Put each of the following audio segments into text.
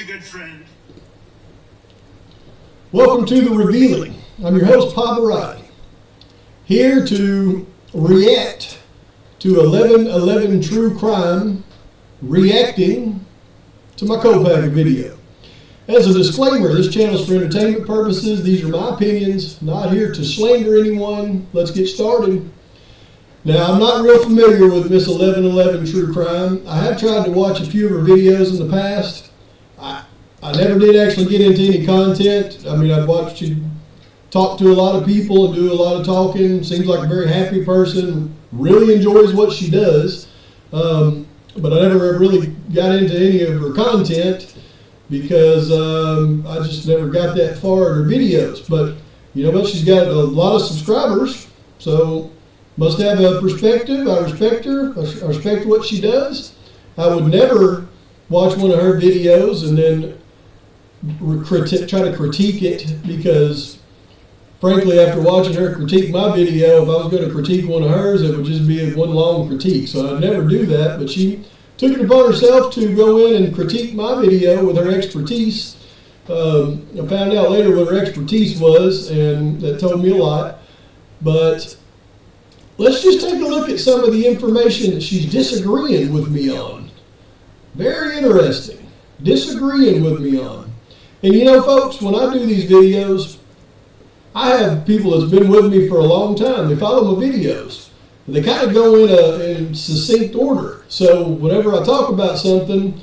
a good friend. Welcome to The Revealing. I'm your host, Pavarotti, here to react to 11/11 True Crime, reacting to my Kopacka video. As a disclaimer, this channel is for entertainment purposes. These are my opinions, not here to slander anyone. Let's get started. Now, I'm not real familiar with Miss 11/11 True Crime. I have tried to watch a few of her videos in the past. I never did actually get into any content. I mean, I've watched you talk to a lot of people and do a lot of talking. Seems like a very happy person. Really enjoys what she does. But I never really got into any of her content because I just never got that far in her videos. But you know what? She's got a lot of subscribers, so must have a perspective. I respect her. I respect what she does. I would never watch one of her videos and then try to critique it, because frankly, after watching her critique my video, if I was going to critique one of hers, it would just be one long critique. So I'd never do that. But she took it upon herself to go in and critique my video with her expertise. I found out later what her expertise was, and that told me a lot. But let's just take a look at some of the information that she's disagreeing with me on. Very interesting. Disagreeing with me on. And you know, folks, when I do these videos, I have people that's been with me for a long time. They follow my videos. They kind of go in succinct order. So whenever I talk about something,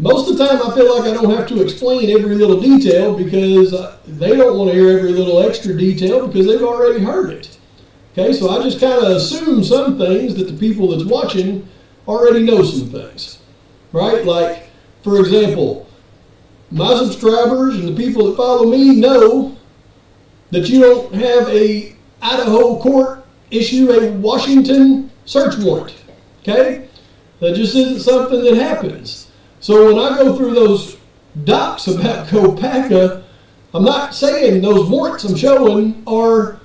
most of the time I feel like I don't have to explain every little detail, because they don't want to hear every little extra detail because they've already heard it. Okay, so I just kind of assume some things that the people that's watching already know some things. Right? Like, for example, my subscribers and the people that follow me know that you don't have a Idaho court issue a Washington search warrant. Okay? That just isn't something that happens. So when I go through those docs about Kopacka, I'm not saying those warrants I'm showing are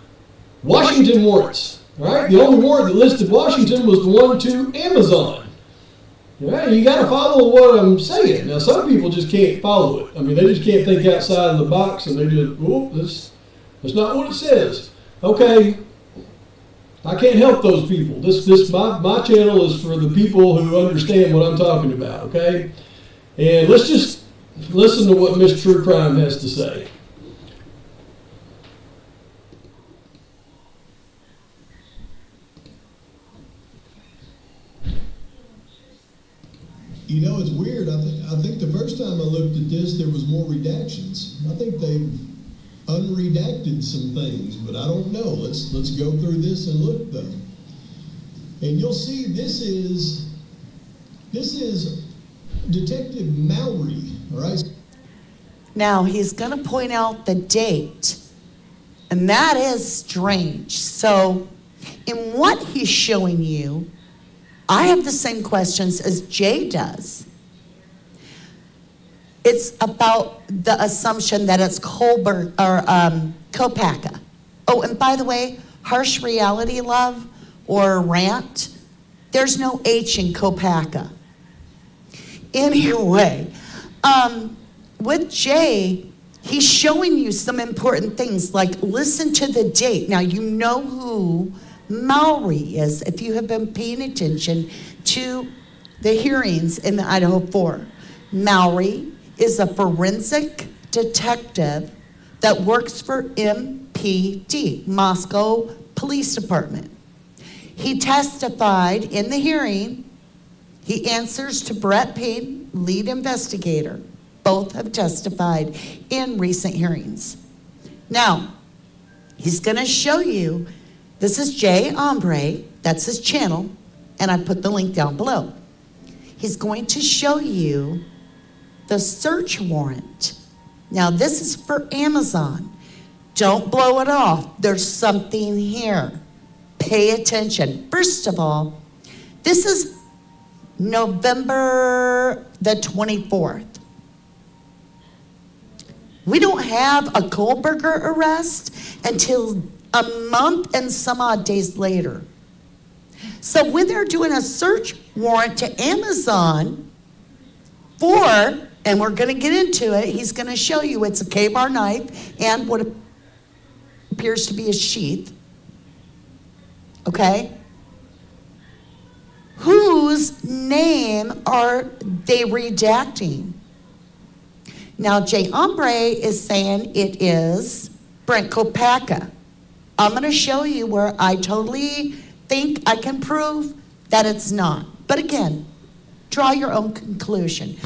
Washington warrants. All right? The only warrant that listed Washington was the one to Amazon. Right, you got to follow what I'm saying. Now, some people just can't follow it. I mean, they just can't think outside of the box, and they just, oh, that's not what it says. Okay, I can't help those people. My channel is for the people who understand what I'm talking about. Okay, and let's just listen to what Miss True Crime has to say. You know, it's weird. I think the first time I looked at this, there was more redactions. I think they've unredacted some things, but I don't know. Let's go through this and look, though. And you'll see this is Detective Mowry, all right? Now, he's going to point out the date, and that is strange. So, in what he's showing you, I have the same questions as Jay does. It's about the assumption that it's Kopacka. Oh, and by the way, harsh reality love or rant, there's no H in Kopacka. Anyway, with Jay, he's showing you some important things, like listen to the date. Now, you know who Mowry is, if you have been paying attention to the hearings in the Idaho 4. Mowry is a forensic detective that works for MPD, Moscow Police Department. He testified in the hearing. He answers to Brent, lead investigator. Both have testified in recent hearings. Now, he's going to show you. This is Jay Ombre, that's his channel, and I put the link down below. He's going to show you the search warrant. Now, this is for Amazon. Don't blow it off. There's something here. Pay attention. First of all, this is November the 24th. We don't have a Kohlberger arrest until a month and some odd days later. So when they're doing a search warrant to Amazon for and we're going to get into it. He's going to show you it's a K-bar knife and what appears to be a sheath. Okay? Whose name are they redacting? Now, Jay Ombre is saying it is Brent Kopacka. I'm going to show you where I totally think I can prove that it's not. But again, draw your own conclusion.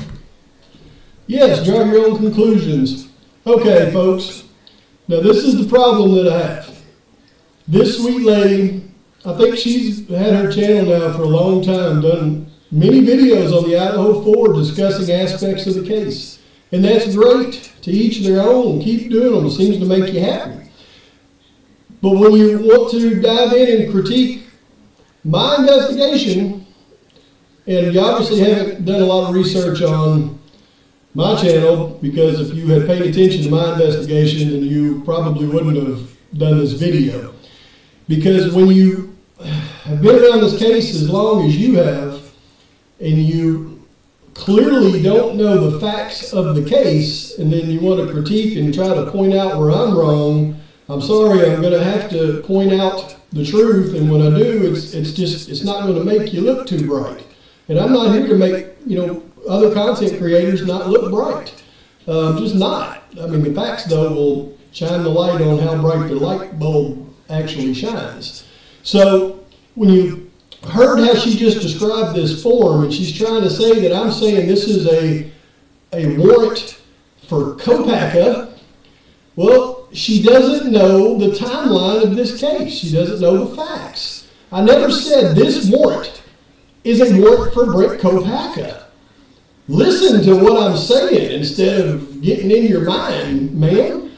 Yes, draw your own conclusions. Okay, folks. Now, this is the problem that I have. This sweet lady, I think she's had her channel now for a long time, done many videos on the Idaho 4 discussing aspects of the case. And that's great. To each their own. Keep doing them. It seems to make you happy. But when you want to dive in and critique my investigation, and you obviously haven't done a lot of research on my channel, because if you had paid attention to my investigation, then you probably wouldn't have done this video. Because when you have been around this case as long as you have, and you clearly don't know the facts of the case, and then you want to critique and try to point out where I'm wrong, I'm sorry, I'm going to have to point out the truth, and when I do, it's not going to make you look too bright. And I'm not here to make, other content creators not look bright. Just not. I mean, the facts, though, will shine the light on how bright the light bulb actually shines. So when you heard how she just described this form, and she's trying to say that I'm saying this is a warrant for Kopacka, well, she doesn't know the timeline of this case. She doesn't know the facts. I never said this warrant is a warrant for Brent Kopacka. Listen to what I'm saying instead of getting in your mind, man.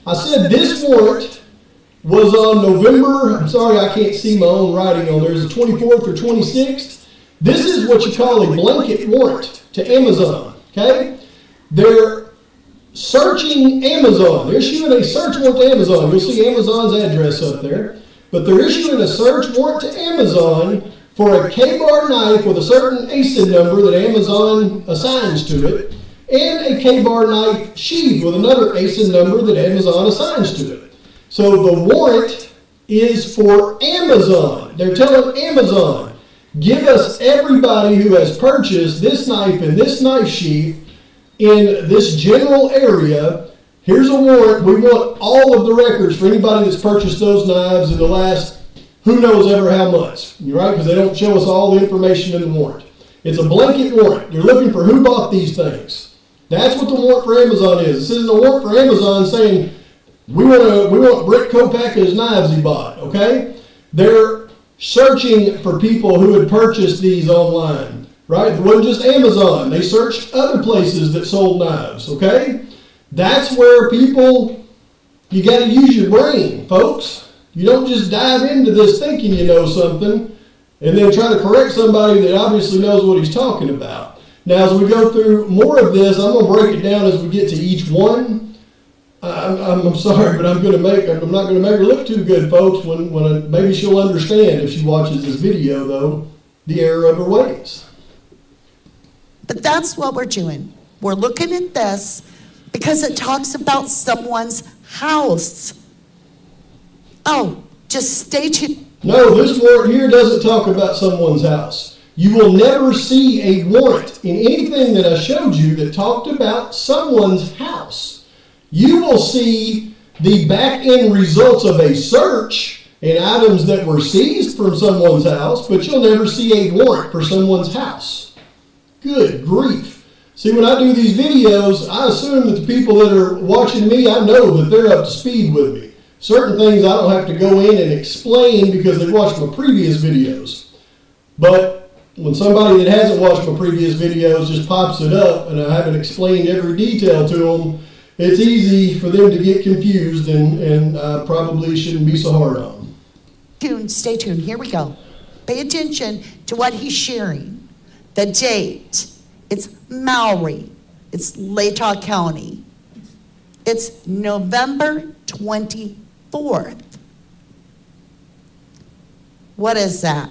I said this warrant was on November, I'm sorry I can't see my own writing on there, is the 24th or 26th. This is what you call a blanket warrant to Amazon, okay? They're searching Amazon. They're issuing a search warrant to Amazon. You'll see Amazon's address up there. But they're issuing a search warrant to Amazon for a K-bar knife with a certain ASIN number that Amazon assigns to it, and a K-bar knife sheath with another ASIN number that Amazon assigns to it. So the warrant is for Amazon. They're telling Amazon, give us everybody who has purchased this knife and this knife sheath in this general area. Here's a warrant. We want all of the records for anybody that's purchased those knives in the last who knows ever how much, right? Because they don't show us all the information in the warrant. It's a blanket warrant. They're looking for who bought these things. That's what the warrant for Amazon is. This isn't a warrant for Amazon saying, we want Brent Kopacka's knives he bought, okay? They're searching for people who had purchased these online, right? It wasn't just Amazon. They searched other places that sold knives, okay? That's where people, you got to use your brain, folks. You don't just dive into this thinking you know something and then try to correct somebody that obviously knows what he's talking about. Now, as we go through more of this, I'm going to break it down as we get to each one. I'm sorry, but I'm not going to make her look too good, folks. When maybe she'll understand if she watches this video, though, the error of her ways. But that's what we're doing. We're looking at this because it talks about someone's house. Oh, just stay tuned. No, this warrant here doesn't talk about someone's house. You will never see a warrant in anything that I showed you that talked about someone's house. You will see the back-end results of a search and items that were seized from someone's house, but you'll never see a warrant for someone's house. Good grief. See, when I do these videos, I assume that the people that are watching me, I know that they're up to speed with me. Certain things I don't have to go in and explain because they've watched my previous videos. But when somebody that hasn't watched my previous videos just pops it up and I haven't explained every detail to them, it's easy for them to get confused, and I probably shouldn't be so hard on them. Stay tuned. Here we go. Pay attention to what he's sharing. The date. It's Maori. It's Latah County. It's November 24th. What is that?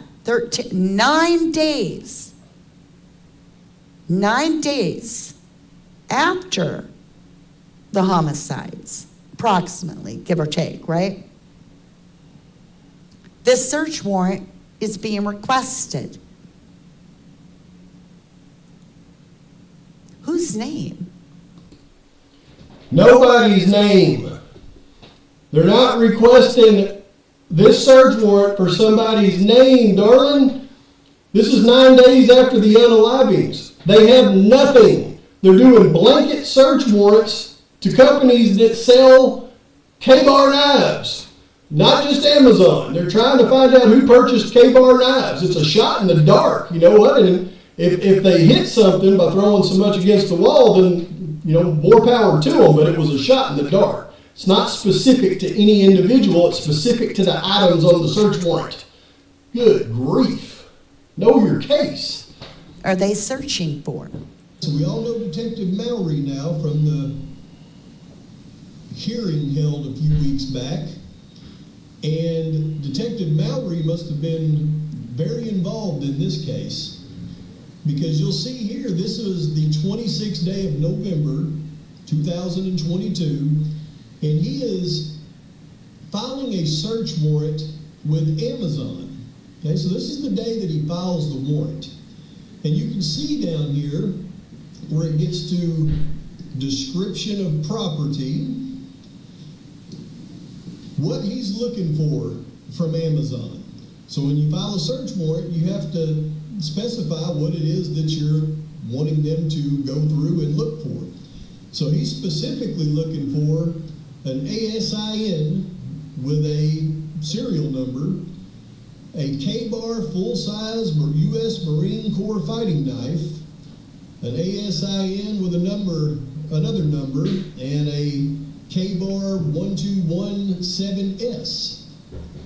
9 days. 9 days after the homicides, approximately, give or take, right? This search warrant is being requested. Whose name? Nobody's name. They're not requesting this search warrant for somebody's name, darling. This is 9 days after the unalivings. They have nothing. They're doing blanket search warrants to companies that sell K-bar knives, not just Amazon. They're trying to find out who purchased K-bar knives. It's a shot in the dark, you know what? And if they hit something by throwing so much against the wall, then, you know, more power to them, but it was a shot in the dark. It's not specific to any individual. It's specific to the items on the search warrant. Good grief. Know your case. Are they searching for? So we all know Detective Mallory now from the hearing held a few weeks back. And Detective Mallory must have been very involved in this case. Because you'll see here, this was the 26th day of November, 2022, and he is filing a search warrant with Amazon. Okay, so this is the day that he files the warrant. And you can see down here where it gets to description of property, what he's looking for from Amazon. So when you file a search warrant, you have to specify what it is that you're wanting them to go through and look for. So he's specifically looking for an ASIN with a serial number, a K-bar full-size U.S. Marine Corps fighting knife, an ASIN with another number, and a K-bar 1217S.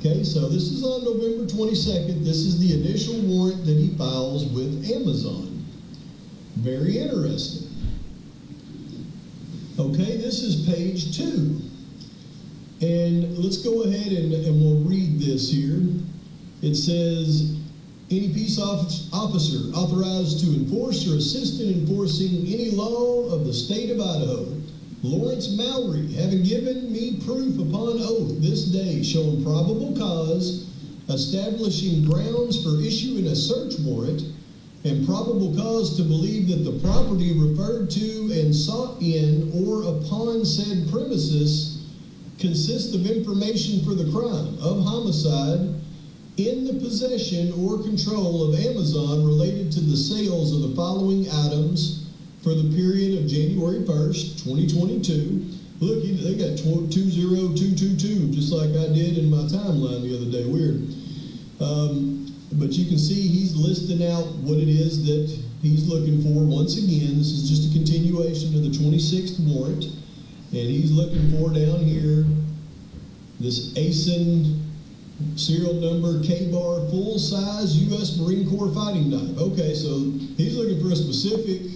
Okay, so this is on November 22nd. This is the initial warrant that he files with Amazon. Very interesting. Okay, this is page 2. And let's go ahead and we'll read this here. It says, any peace officer authorized to enforce or assist in enforcing any law of the state of Idaho, Lawrence Mallory, having given me proof upon oath this day showing probable cause, establishing grounds for issuing a search warrant, and probable cause to believe that the property referred to and sought in or upon said premises consists of information for the crime of homicide in the possession or control of Amazon related to the sales of the following items for the period of January 1st, 2022. Look, they got 20222, just like I did in my timeline the other day. Weird. But you can see he's listing out what it is that he's looking for. Once again, this is just a continuation of the 26th warrant. And he's looking for down here this ASIN serial number K-bar full-size U.S. Marine Corps fighting knife. Okay, so he's looking for a specific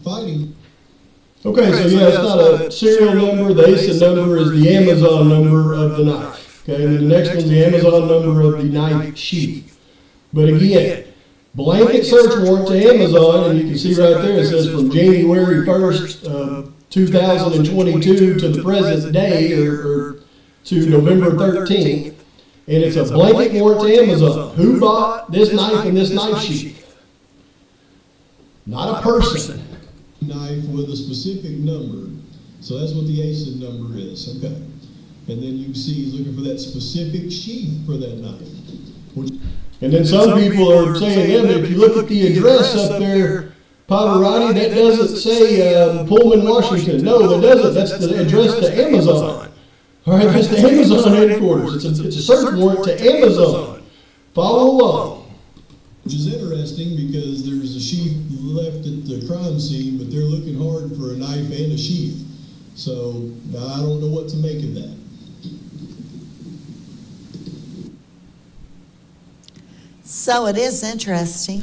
fighting. Okay, so yeah, it's not a serial number. The ASIN number is the Amazon number of the knife. Okay, and the next one's the Amazon number of the knife sheath. But again, blanket search warrant to Amazon, and you can see right there it says from January 1st, 2022 to the present day, or to November 13th. And it's a blanket warrant to Amazon. Who bought this knife and this knife sheath? Not a person. Knife with a specific number. So that's what the ASIN number is. Okay. And then you can see he's looking for that specific sheath for that knife. And then some people are saying, yeah, but if you look at the address up there, Pavarotti, that doesn't say Pullman, Washington. No, that doesn't. That's the address to Amazon. All right, that's the Amazon headquarters. It's a search warrant to Amazon. Follow along. Which is interesting because there's a sheath left at the crime scene, but they're looking hard for a knife and a sheath. So I don't know what to make of that. So it is interesting.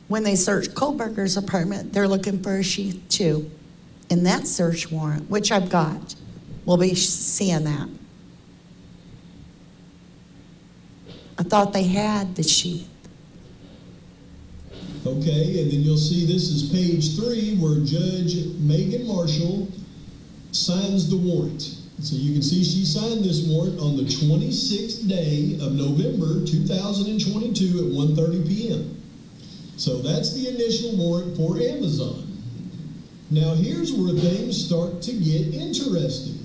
When they search Kohlberger's apartment, they're looking for a sheath too. In that search warrant, which I've got. We'll be seeing that. I thought they had the sheath. Okay, and then you'll see this is page 3 where Judge Megan Marshall signs the warrant. So you can see she signed this warrant on the 26th day of November 2022 at 1:30 p.m. So that's the initial warrant for Amazon. Now here's where things start to get interesting.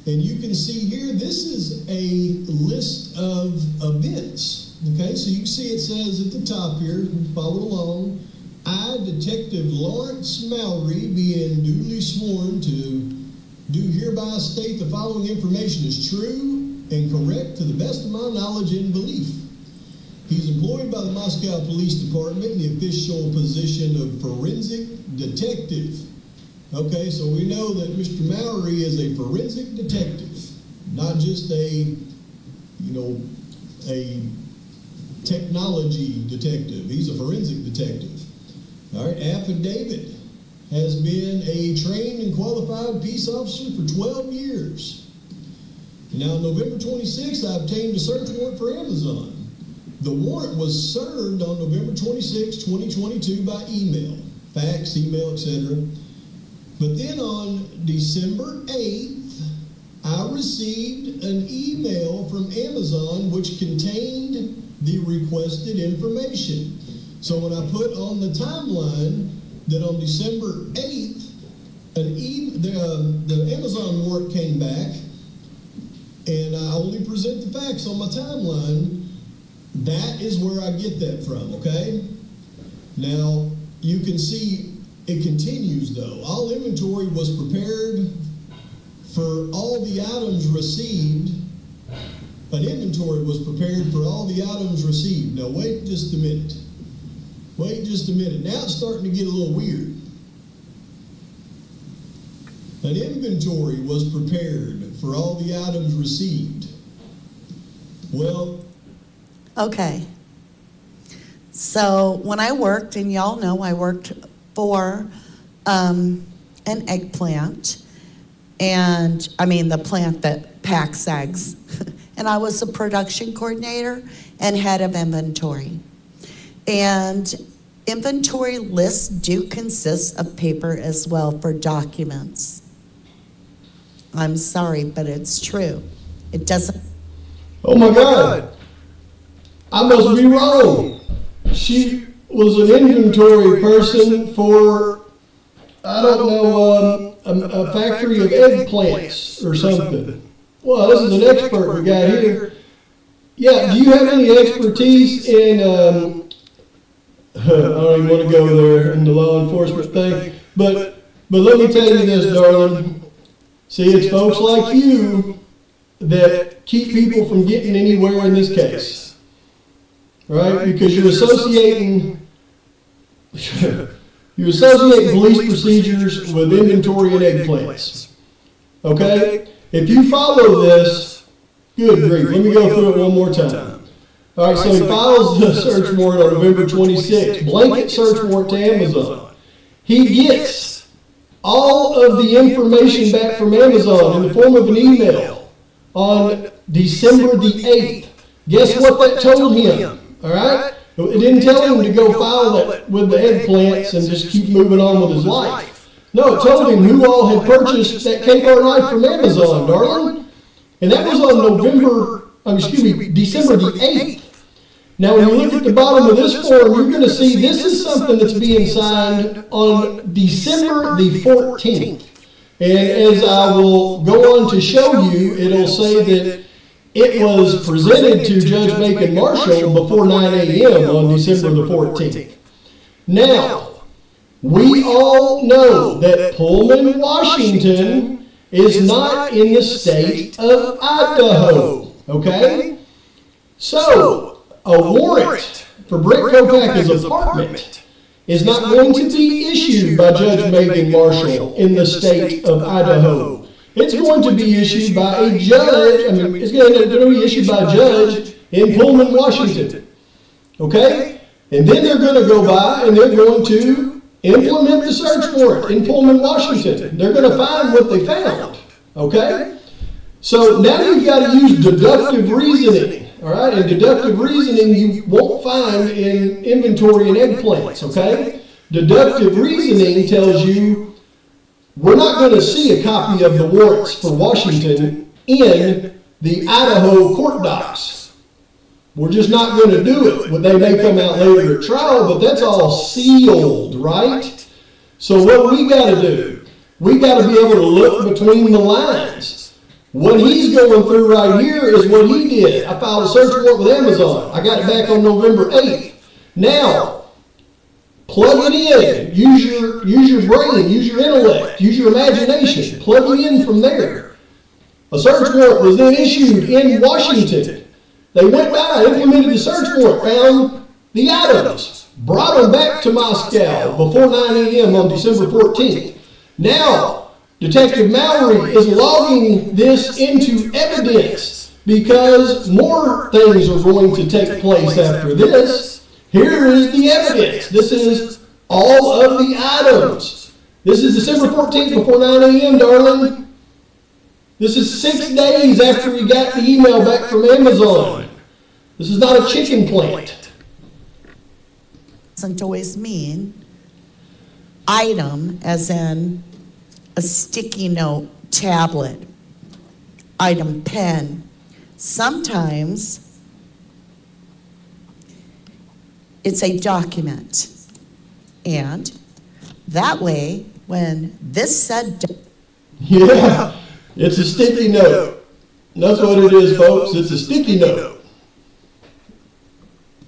And you can see here, this is a list of events. Okay, so you can see it says at the top here, follow along, I, Detective Lawrence Mallory, being duly sworn to do hereby state the following information is true and correct to the best of my knowledge and belief. He's employed by the Moscow Police Department in the official position of forensic detective. Okay, so we know that Mr. Mallory is a forensic detective, not just a technology detective. He's a forensic detective. All right, affidavit. Has been a trained and qualified peace officer for 12 years. Now, November 26th, I obtained a search warrant for Amazon. The warrant was served on November 26, 2022 by email, fax, email, etc. But then on December 8th, I received an email from Amazon which contained the requested information. So when I put on the timeline that on December 8th, the Amazon warrant came back, and I only present the facts on my timeline, that is where I get that from, okay? Now, you can see it continues though. All inventory was prepared for all the items received. An inventory was prepared for all the items received. Now, wait just a minute. Wait just a minute. Now it's starting to get a little weird. An inventory was prepared for all the items received. Well, Okay. So when I worked, and y'all know I worked for an eggplant, and I mean the plant that packs eggs. And I was a production coordinator and head of inventory. And inventory lists do consist of paper as well for documents. I'm sorry, but it's true. It doesn't. Oh my God. I must be wrong. She was an inventory person for, I don't know, a factory of eggplants or something. Well, this is an expert we got here. Yeah, do you have any expertise in, I don't even want to go there in the law enforcement thing, but let me tell you this, darling. See, it's folks like you that keep people from getting anywhere in this case, right? Because you're associating police procedures with inventory and eggplants. Okay? If you follow this, good grief, let me go through it one more time. All right, so he files the search warrant on November 26th, blanket search warrant to Amazon. He gets all of the information back from Amazon in the form of an email on December the 8th. Guess what that told him? All right? It didn't tell him to go file that with the eggplants and just keep moving on with his life. No, it told him who all had purchased that K-Bar knife from Amazon, darling. And that was on December the 8th. Now, when you look at the bottom of this form, you're going to see this is something that's being signed on December the 14th. And as I will go on to show you, it'll say that it was presented to Judge Megan Marshall before 9 a.m. on December the 14th. Now, we all know that Pullman, Washington is not in the state of Idaho. Okay? So, a warrant for Brent Kopacka's apartment is not going to be issued by Judge Megan Marshall in the state of Idaho. It's going to be issued by a judge, it's going to be issued by a judge in Pullman, Washington. Okay? And then they're going to go by and they're going to implement the search warrant in Pullman, Washington. They're going to find what they found. Okay? So now you've got to use deductive reasoning. All right, and deductive reasoning you won't find in inventory and eggplants, okay? Deductive reasoning tells you we're not going to see a copy of the warrants for Washington in the Idaho court docs. We're just not going to do it. Well, they may come out later at trial, but that's all sealed, right? So what we got to do, we got to be able to look between the lines. What he's going through right here is what he did. I filed a search warrant with Amazon. I got it back on November 8th. Now, plug it in. Use your brain. Use your intellect. Use your imagination. Plug it in from there. A search warrant was then issued in Washington. They went by, implemented the search warrant, found the items, brought them back to Moscow before 9 a.m. on December 14th. Now, Detective Mallory is logging this into evidence because more things are going to take place after this. Here is the evidence. This is all of the items. This is December 14th before 9 a.m., darling. This is 6 days after we got the email back from Amazon. This is not a chicken plant. Doesn't always mean item as in a sticky note tablet, item pen. Sometimes it's a document. And that way, when this said... Yeah, it's a sticky note. That's what it is, folks. It's a sticky note.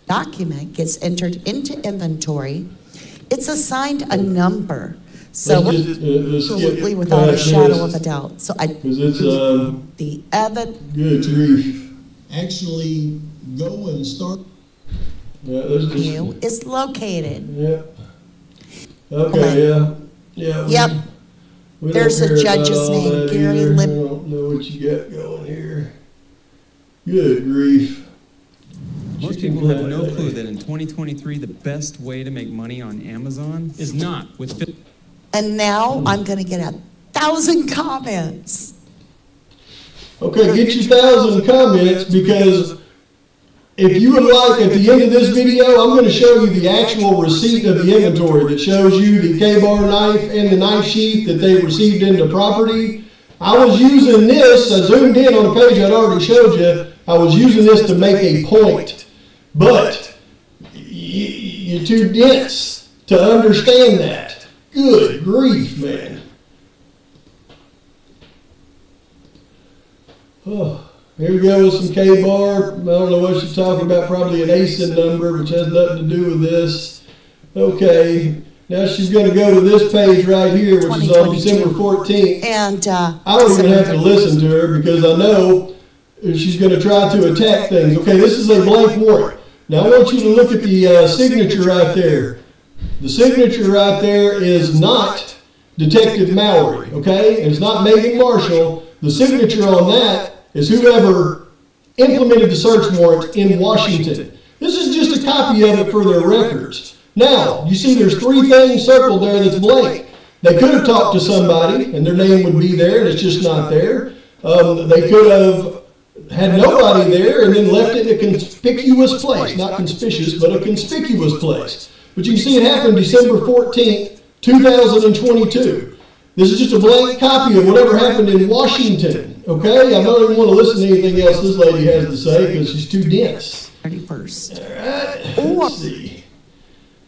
Document gets entered into inventory, it's assigned a number. So absolutely without a shadow of a doubt. So because it's the evidence. Good grief. Actually, go and start. Yeah, there's is located. Yeah. Okay. Yeah. Yep. We There's don't a care judge's about all name, that Gary either. Lip. I don't know what you got going here. Good grief. Most people have no clue that in 2023, the best way to make money on Amazon is not with... And now I'm going to get 1,000 comments. Okay, get your 1,000 comments because if you would like, at the end of this video, I'm going to show you the actual receipt of the inventory that shows you the K-bar knife and the knife sheath that they received into property. I was using this, I zoomed in on a page I'd already showed you, I was using this to make a point. But you're too dense to understand that. Good grief, man. Oh, here we go with some K-bar. I don't know what she's talking about. Probably an ASIN number, which has nothing to do with this. Okay. Now she's going to go to this page right here, which is on December 14th. And I don't even have to listen to her because I know she's going to try to attack things. Okay, this is a blank warrant. Now I want you to look at the signature right there. The signature right there is not Detective Mallory, okay? And it's not Megan Marshall. The signature on that is whoever implemented the search warrant in Washington. This is just a copy of it for their records. Now, you see there's 3 things circled there that's blank. They could have talked to somebody and their name would be there and it's just not there. They could have had nobody there and then left it in a conspicuous place. Not conspicuous, but a conspicuous place. But you can see it happened December 14th, 2022. This is just a blank copy of whatever happened in Washington. Okay? I don't even want to listen to anything else this lady has to say because she's too dense. 31st. All right. Let's see.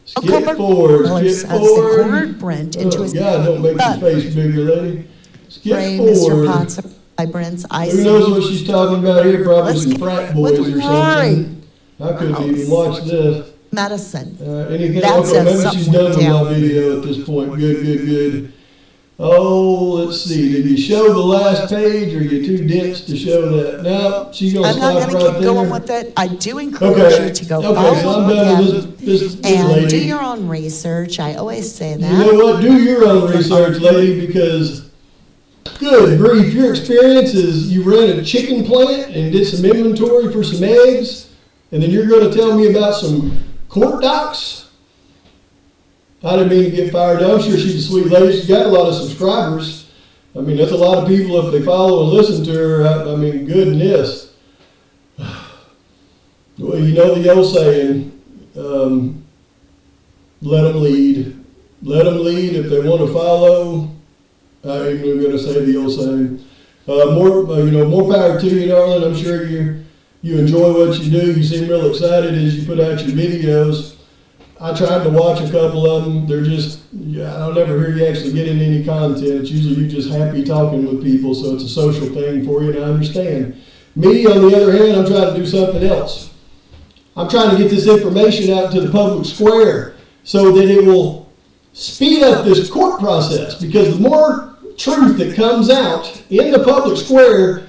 Skip forward. Skip forward. Brent into his God, don't make your face bigger, lady. Skip Mr. forward. Potts by Brent's eyes. Who knows what she's talking about here? Probably Let's some get frat with boys or Rory. something. I couldn't even watch this. Medicine. Anything? That Okay, says maybe something she's done with down. my video at this point. Good. Oh, let's see. Did you show the last page or are you too dense to show that? No, she's going to I'm not stop going to right keep there. going with it. I do encourage Okay. you to go Okay, so I'm done with this and lady. do your own research. I always say that. You know what? Do your own research, lady, because good grief, your experience is you ran a chicken plant and did some inventory for some eggs, and then you're going to tell me about some court docs? I didn't mean to get fired up. I'm sure she's a sweet lady. She's got a lot of subscribers. I mean, that's a lot of people if they follow and listen to her. I mean, goodness. Well, you know the old saying, let them lead. Let them lead if they want to follow. I'm going to say the old saying. More power to you, darling. I'm sure you enjoy what you do. You seem real excited as you put out your videos. I tried to watch a couple of them. They're just, I'll never hear you actually getting any content. It's usually you just happy talking with people, so it's a social thing for you, and I understand. Me, on the other hand, I'm trying to do something else. I'm trying to get this information out to the public square so that it will speed up this court process, because the more truth that comes out in the public square,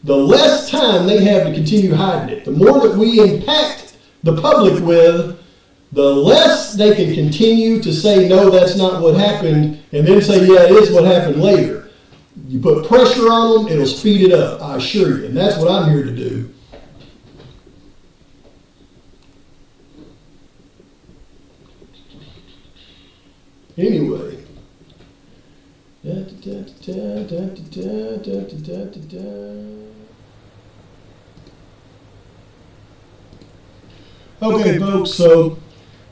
the less time they have to continue hiding it. The more that we impact the public with, the less they can continue to say, no, that's not what happened, and then say, yeah, it is what happened later. You put pressure on them, it'll speed it up, I assure you, and that's what I'm here to do. Anyway. Okay, folks, so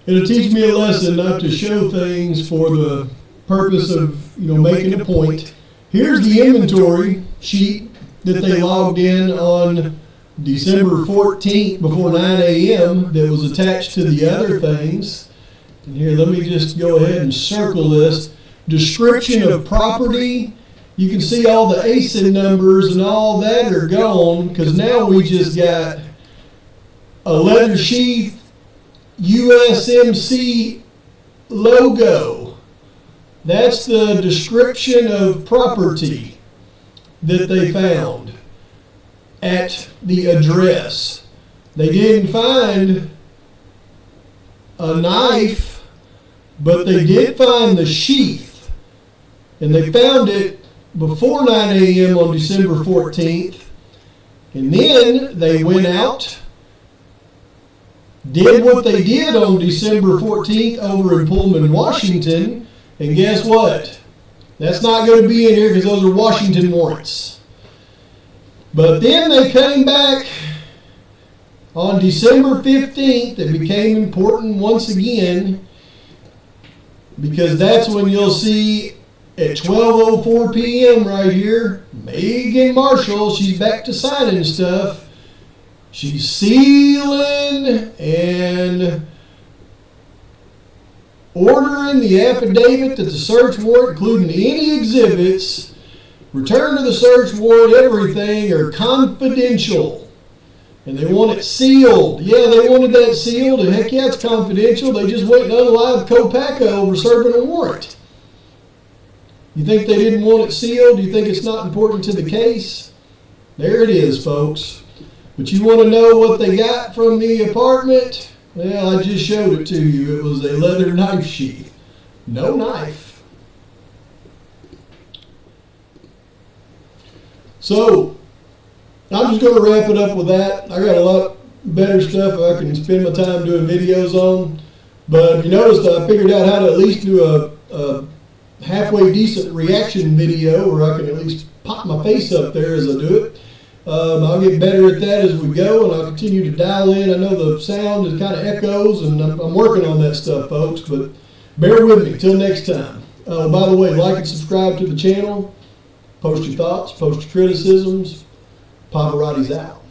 it'll teach me a lesson not to show things for the purpose of, making a point. Here's the inventory sheet that they logged in on December 14th before 9 a.m. that was attached to the other things. And here, let me just go ahead and circle this. Description of property. You can see all the ASIN numbers and all that are gone, because now we just got a leather sheath USMC logo. That's the description of property that they found at the address. They didn't find a knife, but they did find the sheath, and they found it before 9 a.m. on December 14th, and then they went out, did what they did on December 14th over in Pullman, Washington, and guess what? That's not going to be in here because those are Washington warrants. But then they came back on December 15th. It became important once again, because that's when you'll see at 12:04 p.m. right here, Megan Marshall, she's back to signing stuff. She's sealing and ordering the affidavit that the search warrant, including any exhibits, return to the search warrant, everything are confidential. And they want it sealed. Yeah, they wanted that sealed, and heck yeah, it's confidential. They just went and unalived Kopacka over serving a warrant. You think they didn't want it sealed? You think it's not important to the case? There it is, folks. But you want to know what they got from the apartment? Well, I just showed it to you. It was a leather knife sheath. No knife. So, I'm just going to wrap it up with that. I got a lot better stuff I can spend my time doing videos on. But if you noticed, I figured out how to at least do a halfway decent reaction video where I can at least pop my face up there as I do it. I'll get better at that as we go, and I'll continue to dial in. I know the sound is kind of echoes, and I'm working on that stuff, folks, but bear with me. Till next time. By the way, like and subscribe to the channel. Post your thoughts, post your criticisms. Pavarotti's out.